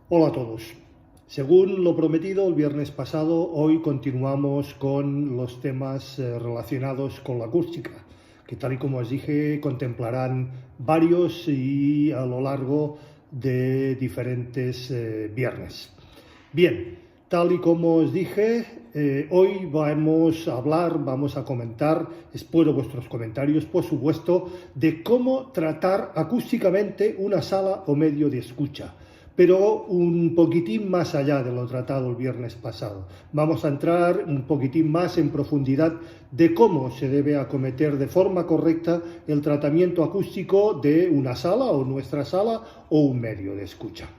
Hola a todos. Según lo prometido el viernes pasado, hoy continuamos con los temas relacionados con la acústica, que tal y como os dije contemplarán varios y a lo largo de diferentes viernes. Bien, tal y como os dije, hoy vamos a comentar, espero vuestros comentarios por supuesto, de cómo tratar acústicamente una sala o medio de escucha, pero un poquitín más allá de lo tratado el viernes pasado. Vamos a entrar un poquitín más en profundidad de cómo se debe acometer de forma correcta el tratamiento acústico de una sala o nuestra sala o un medio de escucha.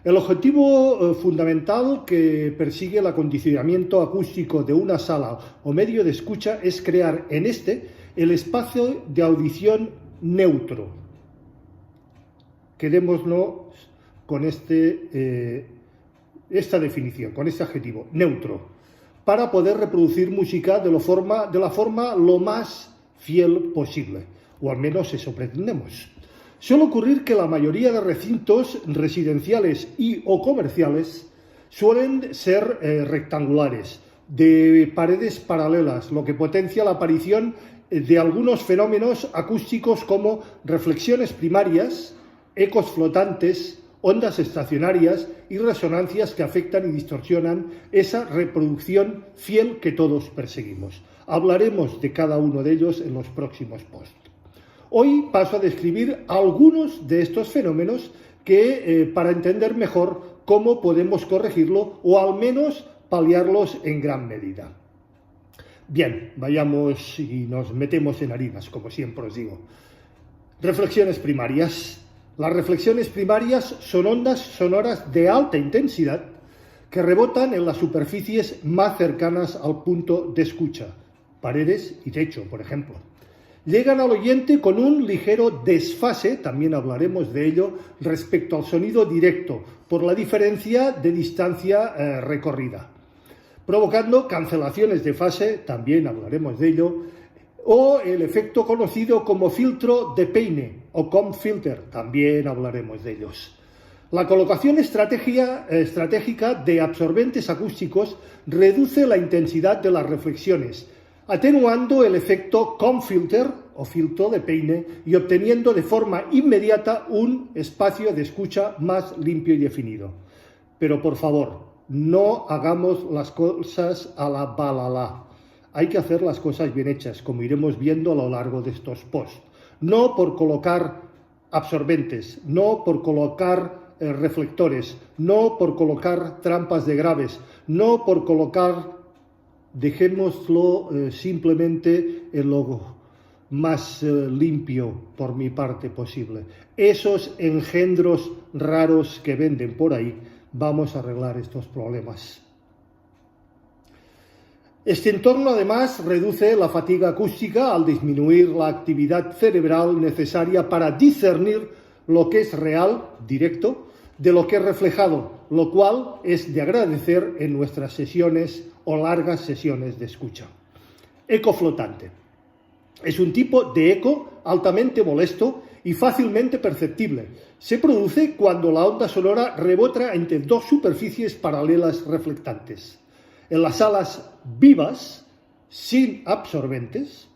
El objetivo fundamental que persigue el acondicionamiento acústico de una sala o medio de escucha es crear en este el espacio de audición neutro. Quedémonos con esta definición, con este adjetivo, neutro, para poder reproducir música de la forma lo más fiel posible, o al menos eso pretendemos. Suele ocurrir que la mayoría de recintos residenciales y o comerciales suelen ser rectangulares, de paredes paralelas, lo que potencia la aparición de algunos fenómenos acústicos como reflexiones primarias, ecos flotantes, ondas estacionarias y resonancias que afectan y distorsionan esa reproducción fiel que todos perseguimos. Hablaremos de cada uno de ellos en los próximos posts. Hoy paso a describir algunos de estos fenómenos para entender mejor cómo podemos corregirlo o al menos paliarlos en gran medida. Bien, vayamos y nos metemos en harinas, como siempre os digo. Reflexiones primarias. Las reflexiones primarias son ondas sonoras de alta intensidad que rebotan en las superficies más cercanas al punto de escucha, paredes y techo, por ejemplo. Llegan al oyente con un ligero desfase, también hablaremos de ello, respecto al sonido directo, por la diferencia de distancia recorrida, provocando cancelaciones de fase, también hablaremos de ello, o el efecto conocido como filtro de peine o comb filter, también hablaremos de ellos. La colocación estratégica de absorbentes acústicos reduce la intensidad de las reflexiones, atenuando el efecto comb filter o filtro de peine y obteniendo de forma inmediata un espacio de escucha más limpio y definido. Pero por favor, no hagamos las cosas a la balala. Hay que hacer las cosas bien hechas, como iremos viendo a lo largo de estos posts. No por colocar absorbentes, no por colocar reflectores, no por colocar trampas de graves, no por colocar, dejémoslo simplemente en lo más limpio por mi parte posible. Esos engendros raros que venden por ahí, vamos a arreglar estos problemas. Este entorno además reduce la fatiga acústica al disminuir la actividad cerebral necesaria para discernir lo que es real, directo, de lo que es reflejado, lo cual es de agradecer en nuestras sesiones o largas sesiones de escucha. Eco flotante. Es un tipo de eco altamente molesto y fácilmente perceptible. Se produce cuando la onda sonora rebota entre dos superficies paralelas reflectantes. En las salas vivas, sin absorbentes,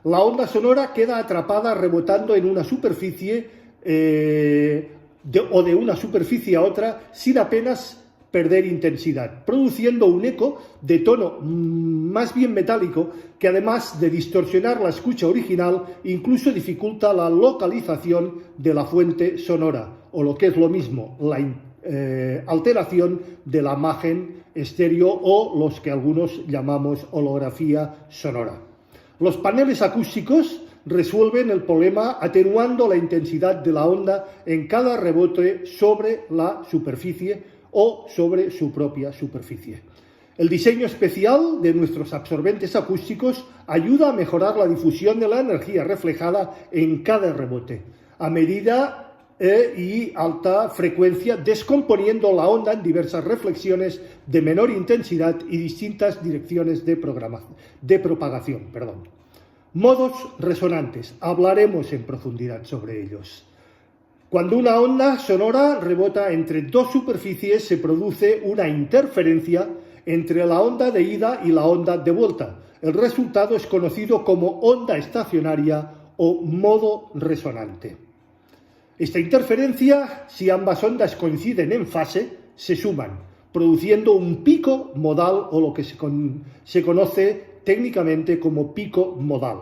la onda sonora queda atrapada rebotando en una superficie o de una superficie a otra sin apenas perder intensidad, produciendo un eco de tono más bien metálico que además de distorsionar la escucha original, incluso dificulta la localización de la fuente sonora, o lo que es lo mismo, la alteración de la imagen estéreo o los que algunos llamamos holografía sonora. Los paneles acústicos resuelven el problema atenuando la intensidad de la onda en cada rebote sobre la superficie o sobre su propia superficie. El diseño especial de nuestros absorbentes acústicos ayuda a mejorar la difusión de la energía reflejada en cada rebote, a medida y alta frecuencia, descomponiendo la onda en diversas reflexiones de menor intensidad y distintas direcciones de propagación. Modos resonantes, hablaremos en profundidad sobre ellos. Cuando una onda sonora rebota entre dos superficies, se produce una interferencia entre la onda de ida y la onda de vuelta. El resultado es conocido como onda estacionaria o modo resonante. Esta interferencia, si ambas ondas coinciden en fase, se suman, produciendo un pico modal o lo que se conoce técnicamente como pico modal.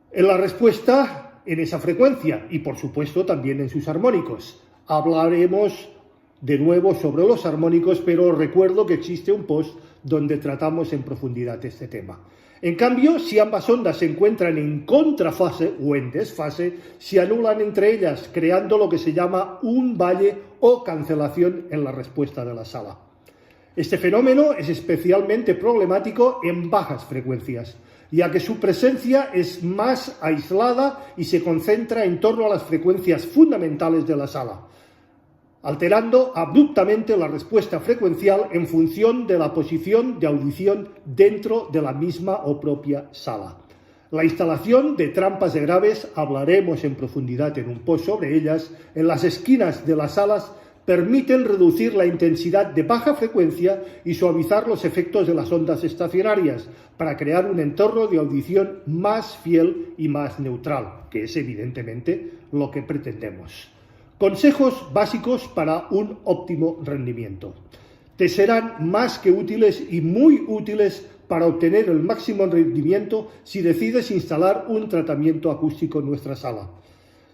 En la respuesta en esa frecuencia y, por supuesto, también en sus armónicos. Hablaremos de nuevo sobre los armónicos, pero recuerdo que existe un post donde tratamos en profundidad este tema. En cambio, si ambas ondas se encuentran en contrafase o en desfase, se anulan entre ellas, creando lo que se llama un valle o cancelación en la respuesta de la sala. Este fenómeno es especialmente problemático en bajas frecuencias, ya que su presencia es más aislada y se concentra en torno a las frecuencias fundamentales de la sala, alterando abruptamente la respuesta frecuencial en función de la posición de audición dentro de la misma o propia sala. La instalación de trampas de graves, hablaremos en profundidad en un post sobre ellas, en las esquinas de las salas permiten reducir la intensidad de baja frecuencia y suavizar los efectos de las ondas estacionarias para crear un entorno de audición más fiel y más neutral, que es evidentemente lo que pretendemos. Consejos básicos para un óptimo rendimiento. Te serán más que útiles y muy útiles para obtener el máximo rendimiento si decides instalar un tratamiento acústico en nuestra sala.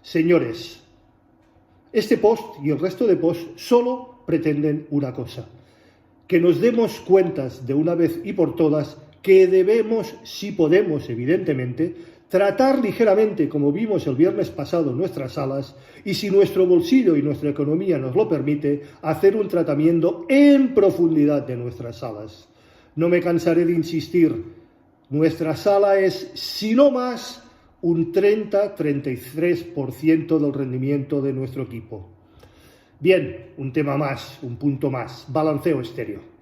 Señores, este post y el resto de posts solo pretenden una cosa: que nos demos cuenta de una vez y por todas que debemos, si podemos evidentemente, tratar ligeramente, como vimos el viernes pasado en nuestras salas, y si nuestro bolsillo y nuestra economía nos lo permite, hacer un tratamiento en profundidad de nuestras salas. No me cansaré de insistir, nuestra sala es, si no más, un 30-33% del rendimiento de nuestro equipo. Bien, un tema más, un punto más, balanceo estéreo.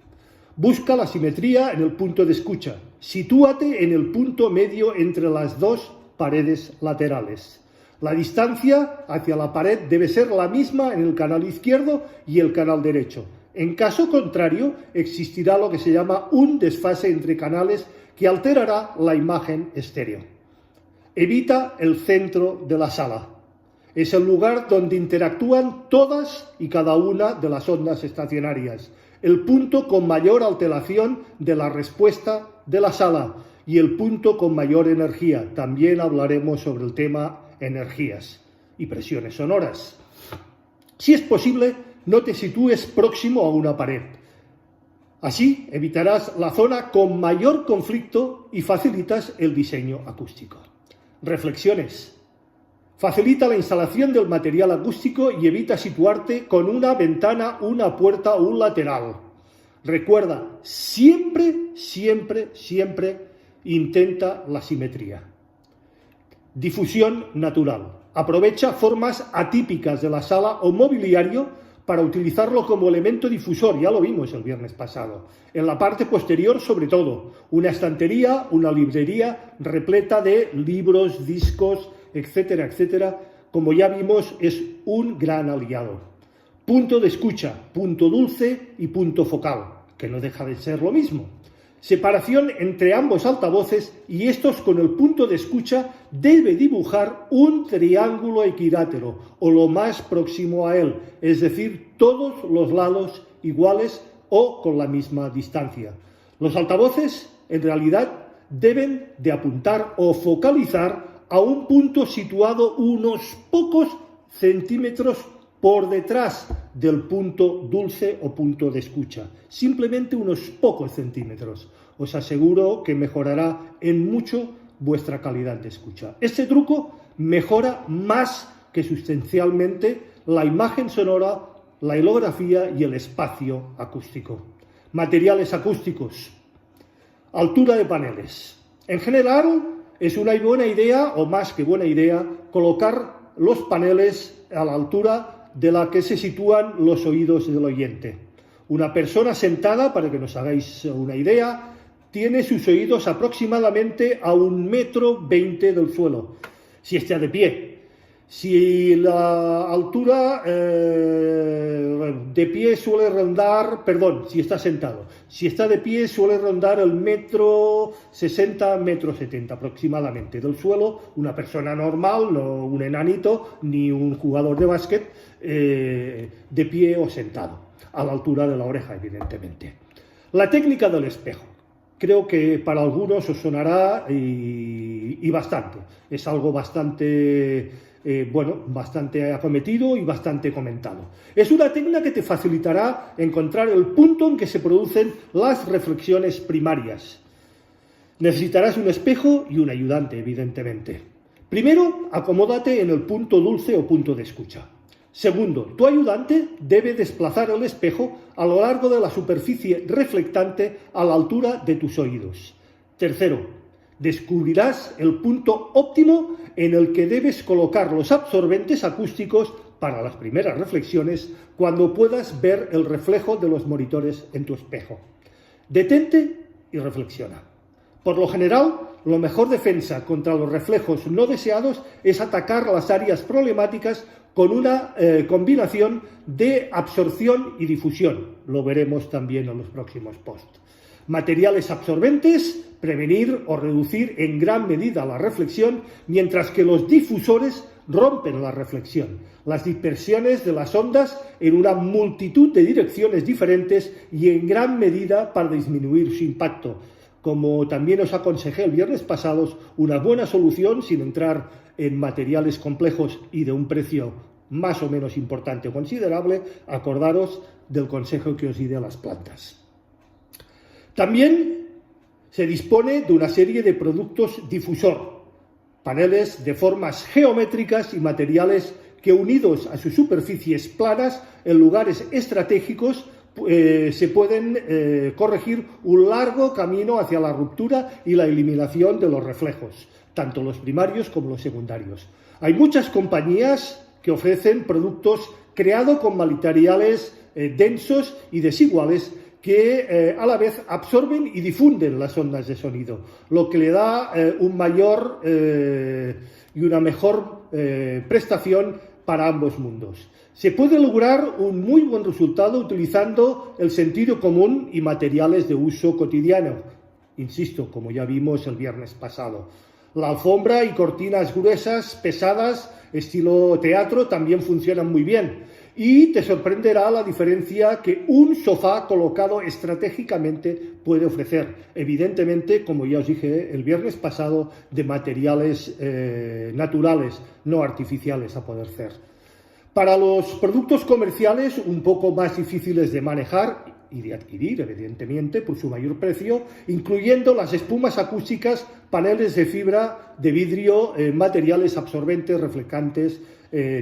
Busca la simetría en el punto de escucha. Sitúate en el punto medio entre las dos paredes laterales. La distancia hacia la pared debe ser la misma en el canal izquierdo y el canal derecho. En caso contrario, existirá lo que se llama un desfase entre canales que alterará la imagen estéreo. Evita el centro de la sala. Es el lugar donde interactúan todas y cada una de las ondas estacionarias, el punto con mayor alteración de la respuesta de la sala y el punto con mayor energía. También hablaremos sobre el tema energías y presiones sonoras. Si es posible, no te sitúes próximo a una pared. Así evitarás la zona con mayor conflicto y facilitas el diseño acústico. Reflexiones. Facilita la instalación del material acústico y evita situarte con una ventana, una puerta o un lateral. Recuerda, siempre intenta la simetría. Difusión natural. Aprovecha formas atípicas de la sala o mobiliario para utilizarlo como elemento difusor, ya lo vimos el viernes pasado. En la parte posterior, sobre todo, una estantería, una librería repleta de libros, discos, etcétera, etcétera, como ya vimos, es un gran aliado. Punto de escucha, punto dulce y punto focal, que no deja de ser lo mismo. Separación entre ambos altavoces y estos con el punto de escucha debe dibujar un triángulo equilátero o lo más próximo a él, es decir, todos los lados iguales o con la misma distancia. Los altavoces, en realidad, deben de apuntar o focalizar a un punto situado unos pocos centímetros por detrás del punto dulce o punto de escucha. Simplemente unos pocos centímetros. Os aseguro que mejorará en mucho vuestra calidad de escucha. Este truco mejora más que sustancialmente la imagen sonora, la hilografía y el espacio acústico. Materiales acústicos. Altura de paneles. En general, es una buena idea, o más que buena idea, colocar los paneles a la altura de la que se sitúan los oídos del oyente. Una persona sentada, para que nos hagáis una idea, tiene sus oídos aproximadamente a 1,20 m del suelo, si está de pie. Si la altura de pie suele rondar, perdón, si está sentado, si está de pie suele rondar el 1,60 m, 1,70 m aproximadamente del suelo, una persona normal, no un enanito ni un jugador de básquet, de pie o sentado, a la altura de la oreja, evidentemente. La técnica del espejo. Creo que para algunos os sonará y bastante. Es algo bastante, bastante acometido y bastante comentado. Es una técnica que te facilitará encontrar el punto en que se producen las reflexiones primarias. Necesitarás un espejo y un ayudante, evidentemente. Primero, acomódate en el punto dulce o punto de escucha. Segundo, tu ayudante debe desplazar el espejo a lo largo de la superficie reflectante a la altura de tus oídos. Tercero, descubrirás el punto óptimo en el que debes colocar los absorbentes acústicos para las primeras reflexiones cuando puedas ver el reflejo de los monitores en tu espejo. Detente y reflexiona. Por lo general, la mejor defensa contra los reflejos no deseados es atacar las áreas problemáticas con una combinación de absorción y difusión. Lo veremos también en los próximos posts. Materiales absorbentes, prevenir o reducir en gran medida la reflexión, mientras que los difusores rompen la reflexión, las dispersiones de las ondas en una multitud de direcciones diferentes y en gran medida para disminuir su impacto. Como también os aconsejé el viernes pasado, una buena solución, sin entrar en materiales complejos y de un precio más o menos importante o considerable, acordaros del consejo que os di de las plantas. También se dispone de una serie de productos difusor, paneles de formas geométricas y materiales que, unidos a sus superficies planas en lugares estratégicos, se pueden corregir un largo camino hacia la ruptura y la eliminación de los reflejos, tanto los primarios como los secundarios. Hay muchas compañías que ofrecen productos creados con materiales densos y desiguales que a la vez absorben y difunden las ondas de sonido, lo que le da un mayor y una mejor prestación para ambos mundos. Se puede lograr un muy buen resultado utilizando el sentido común y materiales de uso cotidiano. Insisto, como ya vimos el viernes pasado. La alfombra y cortinas gruesas, pesadas, estilo teatro, también funcionan muy bien. Y te sorprenderá la diferencia que un sofá colocado estratégicamente puede ofrecer. Evidentemente, como ya os dije el viernes pasado, de materiales naturales, no artificiales a poder ser. Para los productos comerciales un poco más difíciles de manejar y de adquirir, evidentemente, por su mayor precio, incluyendo las espumas acústicas, paneles de fibra, de vidrio, materiales absorbentes, reflejantes,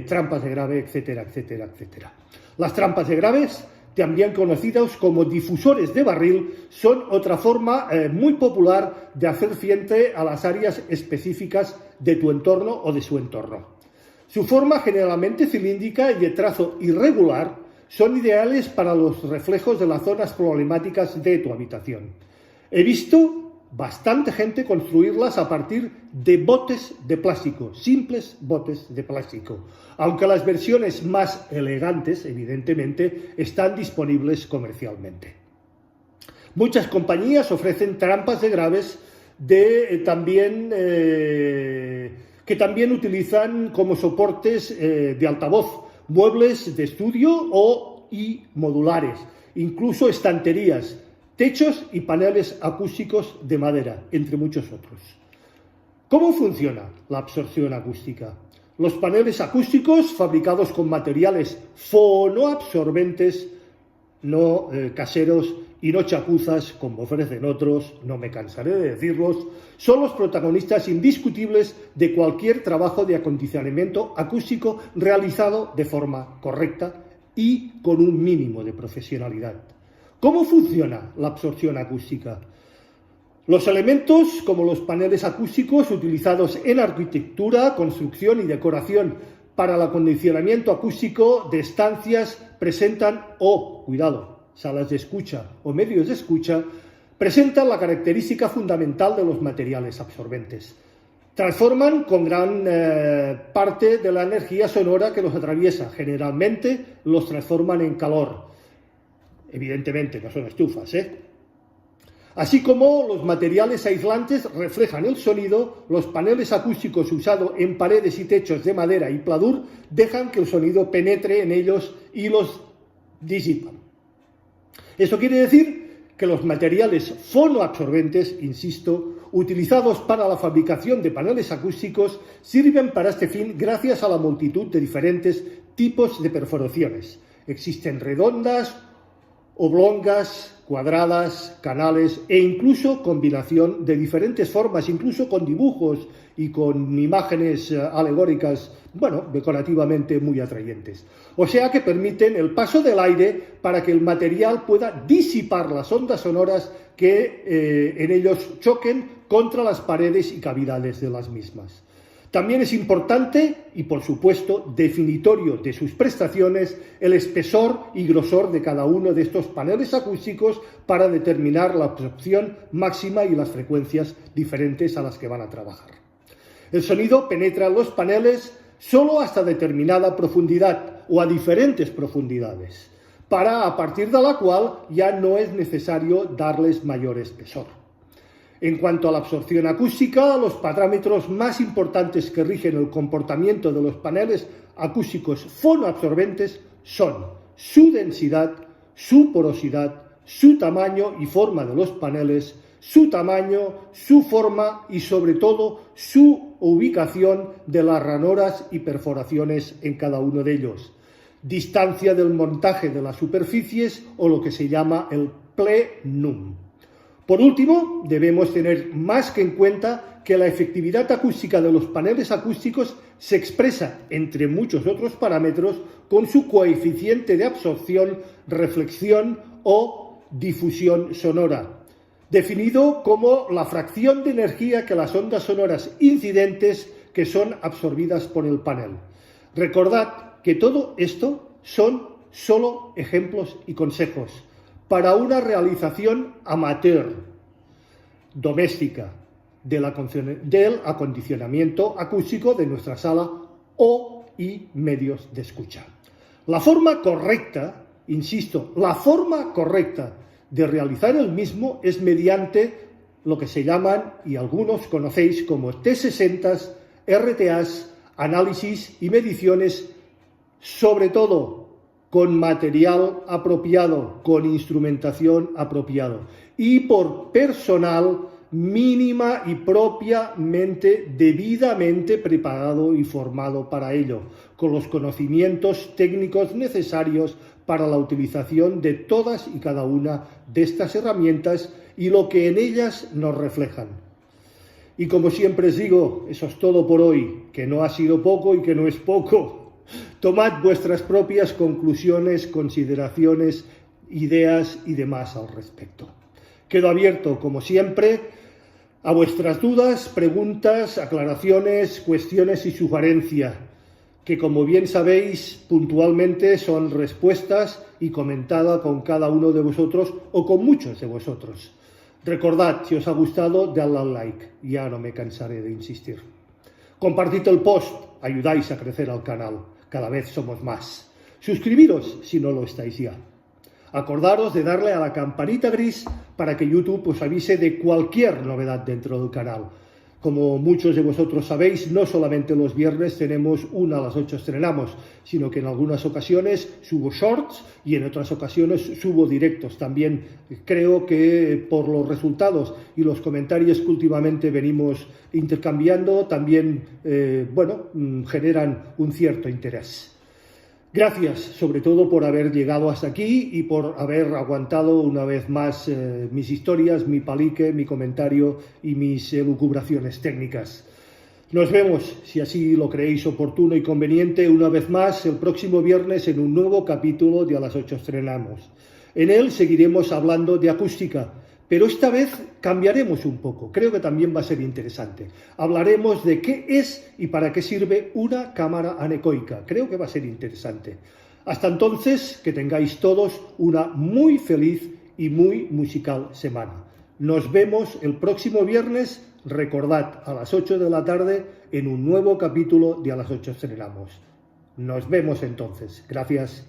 trampas de grave, etcétera, etcétera, etcétera. Las trampas de graves, también conocidas como difusores de barril, son otra forma muy popular de hacer frente a las áreas específicas de tu entorno o de su entorno. Su forma generalmente cilíndrica y de trazo irregular son ideales para los reflejos de las zonas problemáticas de tu habitación. He visto bastante gente construirlas a partir de botes de plástico, simples botes de plástico, aunque las versiones más elegantes, evidentemente, están disponibles comercialmente. Muchas compañías ofrecen trampas de graves que también utilizan como soportes de altavoz, muebles de estudio y modulares, incluso estanterías, techos y paneles acústicos de madera, entre muchos otros. ¿Cómo funciona la absorción acústica? Los paneles acústicos fabricados con materiales fonoabsorbentes, no caseros y no chapuzas, como ofrecen otros, no me cansaré de decirlos, son los protagonistas indiscutibles de cualquier trabajo de acondicionamiento acústico realizado de forma correcta y con un mínimo de profesionalidad. ¿Cómo funciona la absorción acústica? Los elementos, como los paneles acústicos utilizados en arquitectura, construcción y decoración para el acondicionamiento acústico de estancias, presentan, salas de escucha o medios de escucha, presentan la característica fundamental de los materiales absorbentes. Transforman con gran parte de la energía sonora que los atraviesa. Generalmente los transforman en calor. Evidentemente no son estufas, Así como los materiales aislantes reflejan el sonido, los paneles acústicos usados en paredes y techos de madera y pladur dejan que el sonido penetre en ellos y los disipan. Eso quiere decir que los materiales fonoabsorbentes, insisto, utilizados para la fabricación de paneles acústicos, sirven para este fin gracias a la multitud de diferentes tipos de perforaciones. Existen redondas, oblongas, cuadradas, canales e incluso combinación de diferentes formas, incluso con dibujos y con imágenes alegóricas, decorativamente muy atrayentes. O sea que permiten el paso del aire para que el material pueda disipar las ondas sonoras que en ellos choquen contra las paredes y cavidades de las mismas. También es importante y, por supuesto, definitorio de sus prestaciones el espesor y grosor de cada uno de estos paneles acústicos para determinar la absorción máxima y las frecuencias diferentes a las que van a trabajar. El sonido penetra en los paneles solo hasta determinada profundidad o a diferentes profundidades, a partir de la cual ya no es necesario darles mayor espesor. En cuanto a la absorción acústica, los parámetros más importantes que rigen el comportamiento de los paneles acústicos fonoabsorbentes son su densidad, su porosidad, su tamaño y forma de los paneles, su tamaño, su forma y sobre todo su ubicación de las ranuras y perforaciones en cada uno de ellos, distancia del montaje de las superficies o lo que se llama el plenum. Por último, debemos tener más que en cuenta que la efectividad acústica de los paneles acústicos se expresa, entre muchos otros parámetros, con su coeficiente de absorción, reflexión o difusión sonora, definido como la fracción de energía que las ondas sonoras incidentes que son absorbidas por el panel. Recordad que todo esto son solo ejemplos y consejos para una realización amateur, doméstica, del acondicionamiento acústico de nuestra sala y medios de escucha. La forma correcta, insisto, la forma correcta de realizar el mismo es mediante lo que se llaman, y algunos conocéis como T60s, RTAs, análisis y mediciones, sobre todo con material apropiado, con instrumentación apropiado y por personal mínima y propiamente debidamente preparado y formado para ello, con los conocimientos técnicos necesarios para la utilización de todas y cada una de estas herramientas y lo que en ellas nos reflejan. Y como siempre os digo, eso es todo por hoy, que no ha sido poco y que no es poco. Tomad vuestras propias conclusiones, consideraciones, ideas y demás al respecto. Quedo abierto, como siempre, a vuestras dudas, preguntas, aclaraciones, cuestiones y sugerencias, que como bien sabéis, puntualmente son respuestas y comentada con cada uno de vosotros o con muchos de vosotros. Recordad, si os ha gustado, dadle al like, ya no me cansaré de insistir. Compartid el post, ayudáis a crecer al canal, cada vez somos más. Suscribiros si no lo estáis ya. Acordaros de darle a la campanita gris para que YouTube os avise de cualquier novedad dentro del canal. Como muchos de vosotros sabéis, no solamente los viernes tenemos a las 8 estrenamos, sino que en algunas ocasiones subo shorts y en otras ocasiones subo directos. También creo que por los resultados y los comentarios que últimamente venimos intercambiando, también generan un cierto interés. Gracias, sobre todo, por haber llegado hasta aquí y por haber aguantado una vez más mis historias, mi palique, mi comentario y mis elucubraciones técnicas. Nos vemos, si así lo creéis oportuno y conveniente, una vez más el próximo viernes en un nuevo capítulo de A las 8 estrenamos. En él seguiremos hablando de acústica, pero esta vez cambiaremos un poco. Creo que también va a ser interesante. Hablaremos de qué es y para qué sirve una cámara anecoica. Creo que va a ser interesante. Hasta entonces, que tengáis todos una muy feliz y muy musical semana. Nos vemos el próximo viernes Recordad, a las 8 de la tarde en un nuevo capítulo de A las 8 Estrenamos. Nos vemos entonces. Gracias.